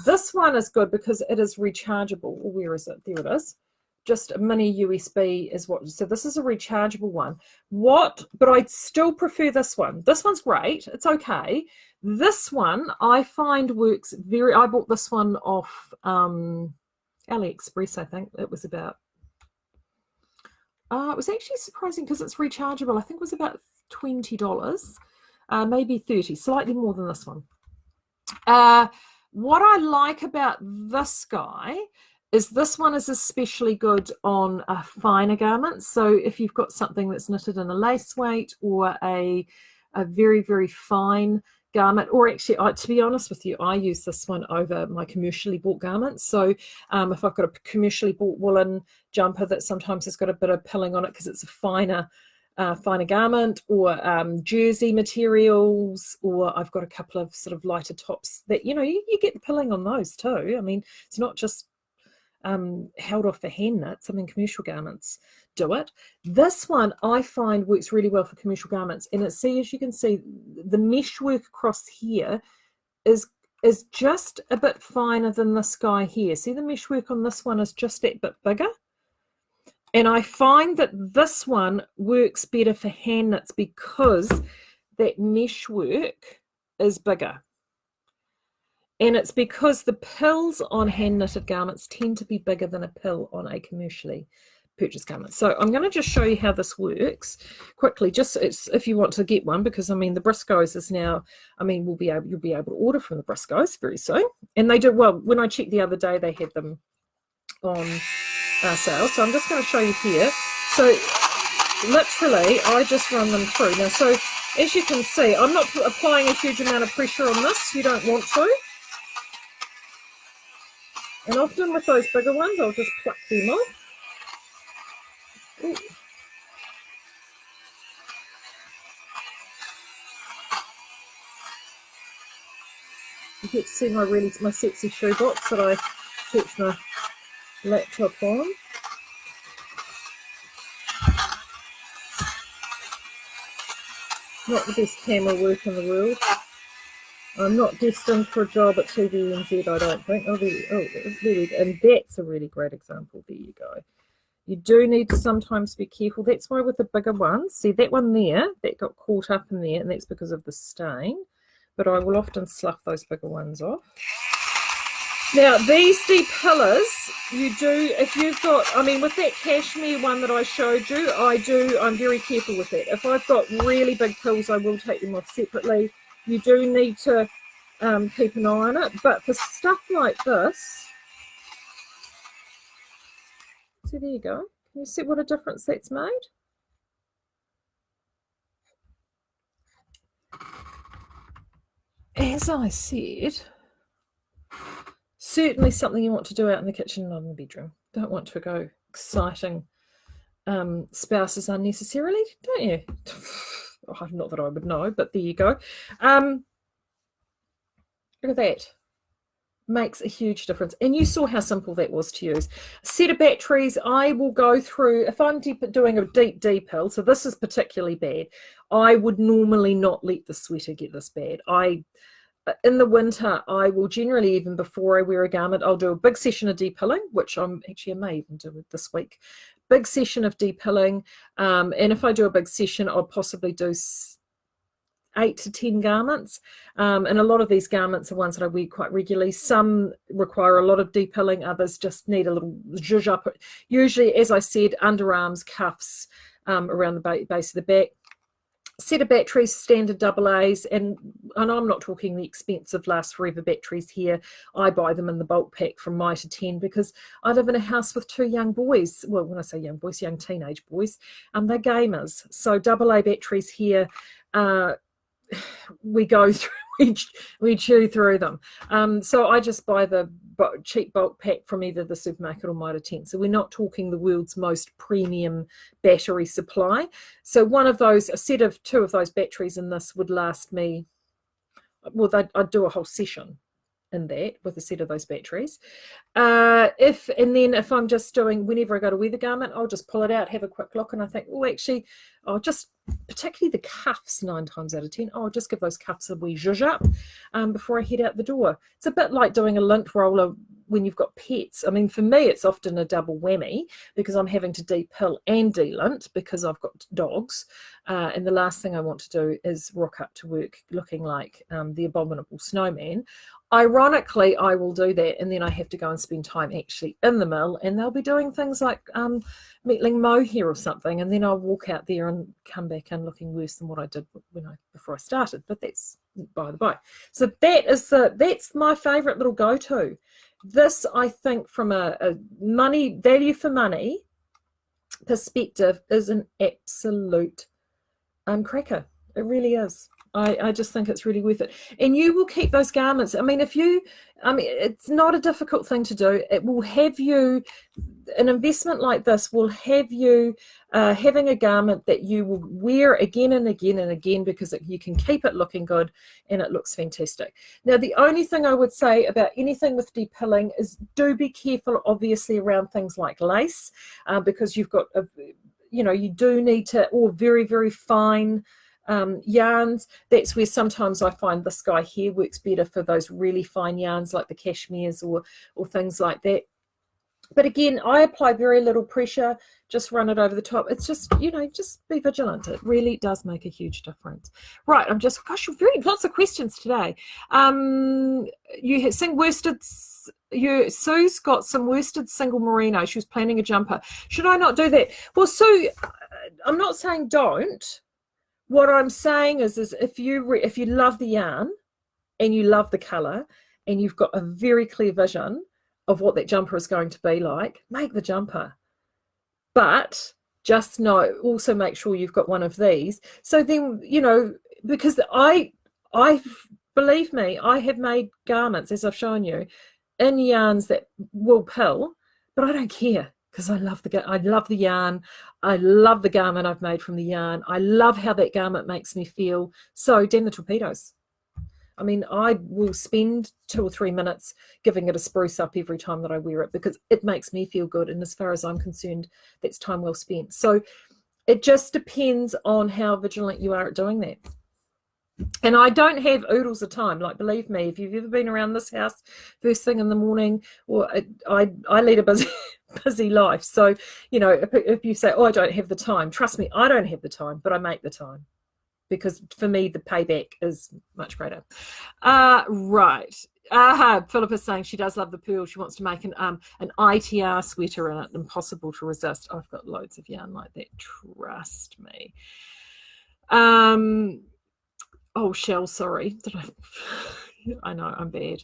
this one is good because it is rechargeable. Where is it? There it is. Just a mini USB is what. So this is a rechargeable one. But I'd still prefer this one. This one's great. It's okay. This one I find works I bought this one off AliExpress, I think. It was about, it was actually surprising because it's rechargeable. I think it was about $20, maybe $30, slightly more than this one. What I like about this guy is this one is especially good on a finer garment. So if you've got something that's knitted in a lace weight or a very, very fine garment, or actually, to be honest with you, I use this one over my commercially bought garments. So if I've got a commercially bought woolen jumper that sometimes has got a bit of pilling on it because it's a finer garment, or jersey materials, or I've got a couple of sort of lighter tops that, you get the pilling on those too. I mean, it's not just held off for hand knits. I mean, commercial garments do it. This one I find works really well for commercial garments, and as you can see, the mesh work across here is just a bit finer than this guy here. See, the mesh work on this one is just that bit bigger. And I find that this one works better for hand knits because that mesh work is bigger. And it's because the pills on hand knitted garments tend to be bigger than a pill on a commercially purchased garment. So I'm going to just show you how this works quickly, just if you want to get one, because I mean the Briscoes is now, I mean you'll be able to order from the Briscoes very soon. And they do well. When I checked the other day, they had them on sale. So I'm just going to show you here. So literally I just run them through. Now, so as you can see, I'm not applying a huge amount of pressure on this. You don't want to. And often with those bigger ones, I'll just pluck them off. Ooh. You get to see my sexy shoebox that I keep my laptop on. Not the best camera work in the world. I'm not destined for a job at TVNZ, I don't think. Oh, there, and that's a really great example. There you go. You do need to sometimes be careful. That's why with the bigger ones, see that one there, that got caught up in there, and that's because of the stain. But I will often slough those bigger ones off. Now, these depillers, you do, if you've got, I mean, with that cashmere one that I showed you, I'm very careful with that. If I've got really big pills, I will take them off separately. You do need to keep an eye on it. But for stuff like this, so there you go. Can you see what a difference that's made? As I said, certainly something you want to do out in the kitchen, not in the bedroom. Don't want to go exciting spouses unnecessarily, don't you? Oh, not that I would know, but there you go. Look at that. Makes a huge difference. And you saw how simple that was to use. A set of batteries, I will go through, if I'm doing a deep depill, so this is particularly bad, I would normally not let the sweater get this bad. In the winter, I will generally, even before I wear a garment, I'll do a big session of depilling, which I may even do it this week. Big session of depilling. And if I do a big session, I'll possibly do 8 to 10 garments, and a lot of these garments are ones that I wear quite regularly. Some require a lot of depilling, others just need a little zhuzh up. Usually, as I said, underarms, cuffs, around the base of the back. Set of batteries, standard AA's, and I'm not talking the expensive Last Forever batteries here. I buy them in the bulk pack from My to 10 because I live in a house with 2 young boys. Well, when I say young boys, young teenage boys, they're gamers. So AA batteries here, we go through, we chew through them. So I just buy the cheap bulk pack from either the supermarket or Mitre 10. So we're not talking the world's most premium battery supply. So one of those, a set of 2 of those batteries in this would last me, well, I'd do a whole session in that with a set of those batteries. If I'm just doing, whenever I go to wear the garment, I'll just pull it out, have a quick look, and I think, oh, actually, I'll just, particularly the cuffs, 9 times out of 10, I'll just give those cuffs a wee zhuzh up before I head out the door. It's a bit like doing a lint roller when you've got pets. I mean, for me, it's often a double whammy because I'm having to depill and delint because I've got dogs. And the last thing I want to do is rock up to work looking like the abominable snowman. Ironically, I will do that, and then I have to go and spend time actually in the mill, and they'll be doing things like meatling mohair or something, and then I'll walk out there and come back in looking worse than what I did before I started. But that's by the by. So that's my favourite little go-to. This, I think, from a money value for money perspective, is an absolute cracker. It really is. I just think it's really worth it. And you will keep those garments. I mean, it's not a difficult thing to do. It will have you, an investment like this will have you having a garment that you will wear again and again and again because you can keep it looking good and it looks fantastic. Now, the only thing I would say about anything with depilling is do be careful, obviously, around things like lace because you've got, you do need to, or very, very fine yarns. That's where sometimes I find this guy here works better for those really fine yarns like the cashmeres or things like that. But again, I apply very little pressure, just run it over the top. It's just, just be vigilant. It really does make a huge difference. Right, gosh, lots of questions today. You sing worsted, Sue's got some worsted single merino. She was planning a jumper. Should I not do that? Well, Sue, I'm not saying don't. What I'm saying is if you love the yarn and you love the colour and you've got a very clear vision of what that jumper is going to be like, make the jumper. But just also make sure you've got one of these. So then, because I believe me, I have made garments, as I've shown you, in yarns that will pill, but I don't care. Because I love the yarn. I love the garment I've made from the yarn. I love how that garment makes me feel. So damn the torpedoes. I mean, I will spend 2 or 3 minutes giving it a spruce up every time that I wear it because it makes me feel good. And as far as I'm concerned, that's time well spent. So it just depends on how vigilant you are at doing that. And I don't have oodles of time. Like, believe me, if you've ever been around this house first thing in the morning, or I lead a busy life. So, if you say, oh, I don't have the time, trust me, I don't have the time, but I make the time because for me, the payback is much greater. Right. Philip is saying she does love the pearl. She wants to make an ITR sweater in it. Impossible to resist. I've got loads of yarn like that. Trust me. Oh, Shell, sorry. I know, I'm bad.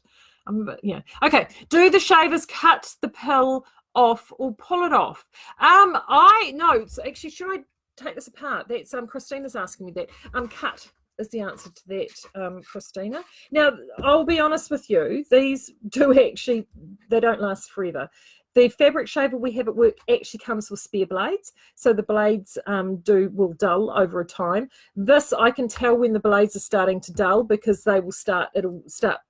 Okay. Do the shavers cut the pill off or pull it off? No. So actually, should I take this apart? That's Christina's asking me that. Cut is the answer to that, Christina. Now, I'll be honest with you. These they don't last forever. The fabric shaver we have at work actually comes with spare blades, so the blades will dull over a time. This, I can tell when the blades are starting to dull because it'll start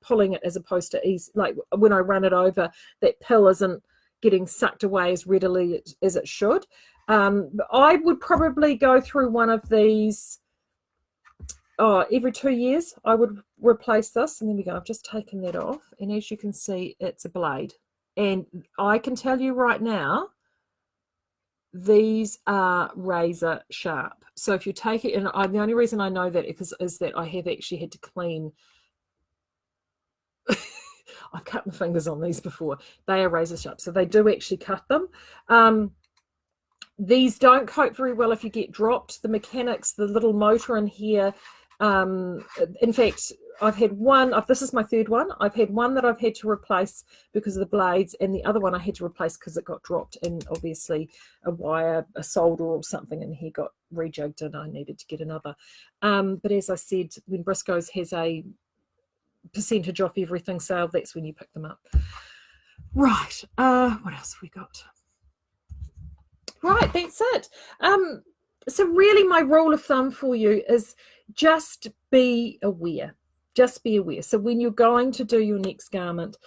pulling it as opposed to ease. Like when I run it over, that pill isn't getting sucked away as readily as it should. I would probably go through one of these every 2 years. I would replace this, and there we go. I've just taken that off, and as you can see, it's a blade. And I can tell you right now, these are razor sharp. So if you take it, and the only reason I know that is that I have actually had to clean. I've cut my fingers on these before. They are razor sharp, so they do actually cut them. These don't coat very well if you get dropped. The mechanics, the little motor in here. In fact, I've had one, this is my third one. I've had one that I've had to replace because of the blades, and the other one I had to replace because it got dropped, and obviously a wire, a solder or something in here got rejigged and I needed to get another. But as I said, when Briscoe's has a percentage off everything sale, that's when you pick them up. Right, what else have we got? Right, that's it. So really my rule of thumb for you is just be aware. Just be aware. So when you're going to do your next garment,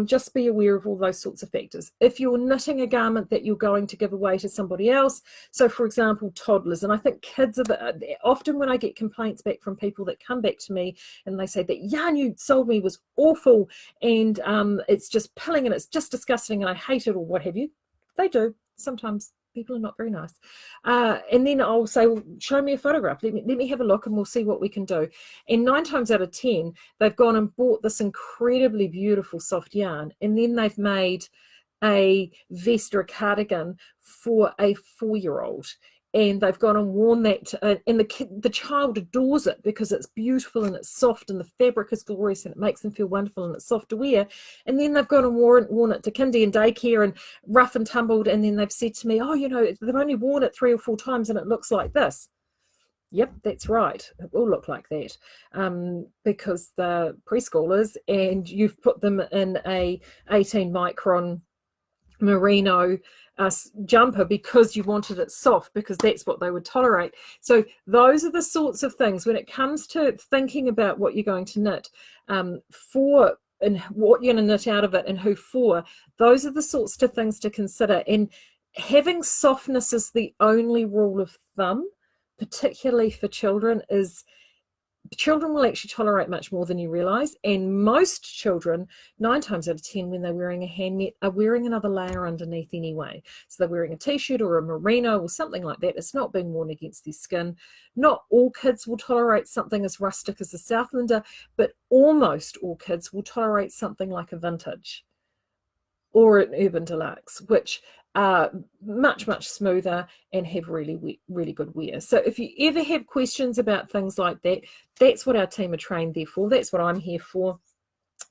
just be aware of all those sorts of factors. If you're knitting a garment that you're going to give away to somebody else, so for example, toddlers, and I think kids are often when I get complaints back from people that come back to me and they say that yarn you sold me was awful and it's just pilling and it's just disgusting and I hate it or what have you. They do. Sometimes people are not very nice. And then I'll say, well, show me a photograph. Let me have a look and we'll see what we can do. And 9 times out of 10, they've gone and bought this incredibly beautiful soft yarn. And then they've made a vest or a cardigan for a 4-year-old. And they've gone and worn that, and the child adores it because it's beautiful and it's soft and the fabric is glorious and it makes them feel wonderful and it's soft to wear. And then they've gone and worn it to kindy and daycare and rough and tumbled, and then they've said to me, oh, you know, they've only worn it 3 or 4 times and it looks like this. Yep, that's right. It will look like that because they're preschoolers and you've put them in a 18 micron merino jumper because you wanted it soft, because that's what they would tolerate. So those are the sorts of things when it comes to thinking about what you're going to knit for and what you're going to knit out of it and who for. Those are the sorts of things to consider, and having softness as the only rule of thumb, particularly for children, is children will actually tolerate much more than you realize. And most children, 9 times out of 10, when they're wearing a hand knit, are wearing another layer underneath anyway. So they're wearing a t-shirt or a merino or something like that. It's not being worn against their skin. Not all kids will tolerate something as rustic as a Southlander, but almost all kids will tolerate something like a vintage or an urban deluxe, which are much, much smoother and have really, really good wear. So if you ever have questions about things like that, that's what our team are trained there for. That's what I'm here for.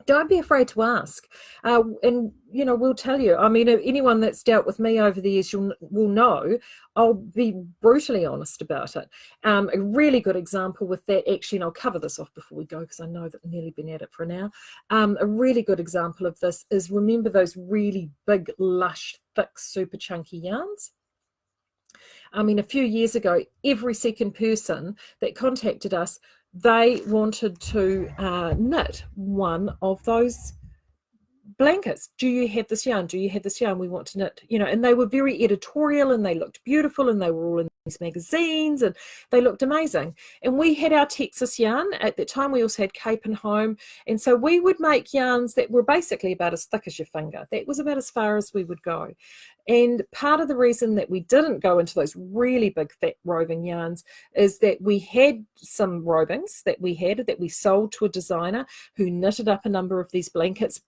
Don't be afraid to ask. And, you know, we'll tell you. I mean, anyone that's dealt with me over the years will know I'll be brutally honest about it. A really good example with that, actually, and I'll cover this off before we go because I know that I've nearly been at it for an hour. A really good example of this is, remember those really big, lush, thick, super chunky yarns? I mean, a few years ago, every second person that contacted us, they wanted to knit one of those blankets. Do you have this yarn? Do you have this yarn? We want to knit, you know. And they were very editorial and they looked beautiful and they were all in these magazines and they looked amazing. And we had our Texas yarn at that time. We also had Cape and Home, and so we would make yarns that were basically about as thick as your finger. That was about as far as we would go. And part of the reason that we didn't go into those really big fat roving yarns is that we had some rovings that we sold to a designer who knitted up a number of these blankets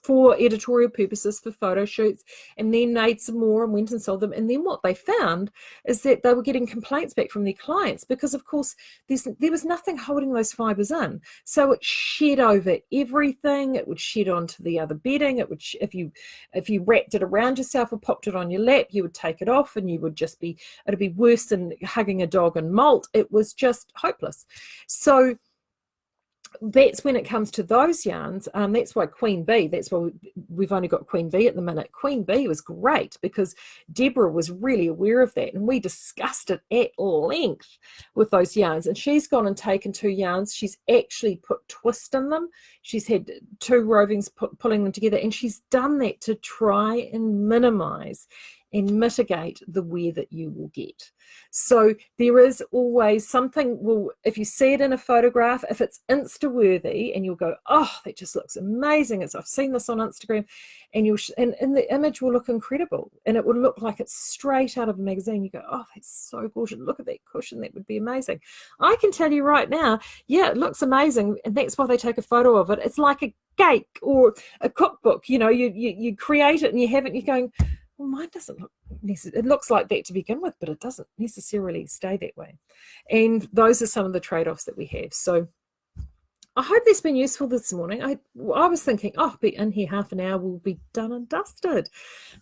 for editorial purposes, for photo shoots, and then made some more and went and sold them. And then what they found is that they were getting complaints back from their clients because, of course, there was nothing holding those fibers in. So it shed over everything. It would shed onto the other bedding. It would, if you wrapped it around yourself or popped it on your lap, you would take it off and you would just be, it'd be worse than hugging a dog in molt. It was just hopeless. So that's when it comes to those yarns. That's why Queen Bee, that's why we've only got Queen Bee at the minute. Queen Bee was great because Deborah was really aware of that, and we discussed it at length with those yarns. And she's gone and taken 2 yarns. She's actually put twist in them. She's had 2 rovings pulling them together, and she's done that to try and minimize and mitigate the wear that you will get. So there is always something, well, if you see it in a photograph, if it's Insta-worthy and you'll go, oh, that just looks amazing. I've seen this on Instagram, and and the image will look incredible, and it will look like it's straight out of a magazine. You go, oh, that's so gorgeous. Look at that cushion. That would be amazing. I can tell you right now, yeah, it looks amazing, and that's why they take a photo of it. It's like a cake or a cookbook. You know, you create it and you have it, and you're going, well, mine doesn't look necessarily, it looks like that to begin with, but it doesn't necessarily stay that way. And those are some of the trade-offs that we have. So I hope that's been useful this morning. I was thinking, oh, I'll be in here half an hour, we'll be done and dusted.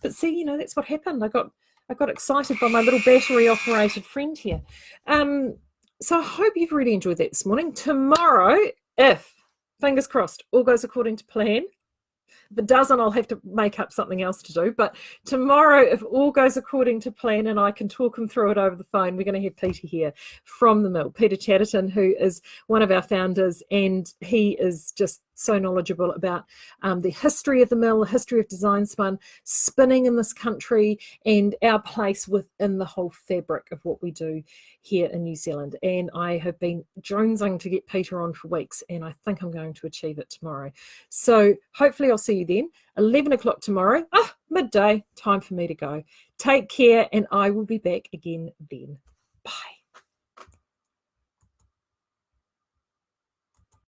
But see, you know, that's what happened. I got excited by my little battery-operated friend here. So I hope you've really enjoyed that this morning. Tomorrow, if, fingers crossed, all goes according to plan, if it doesn't, I'll have to make up something else to do. But tomorrow, if all goes according to plan and I can talk him through it over the phone, we're going to have Peter here from the mill, Peter Chatterton, who is one of our founders, and he is just so knowledgeable about the history of the mill, the history of design spinning in this country, and our place within the whole fabric of what we do here in New Zealand. And I have been jonesing to get Peter on for weeks, and I think I'm going to achieve it tomorrow. So hopefully I'll see you then. 11 o'clock tomorrow, midday, time for me to go. Take care, and I will be back again then. Bye.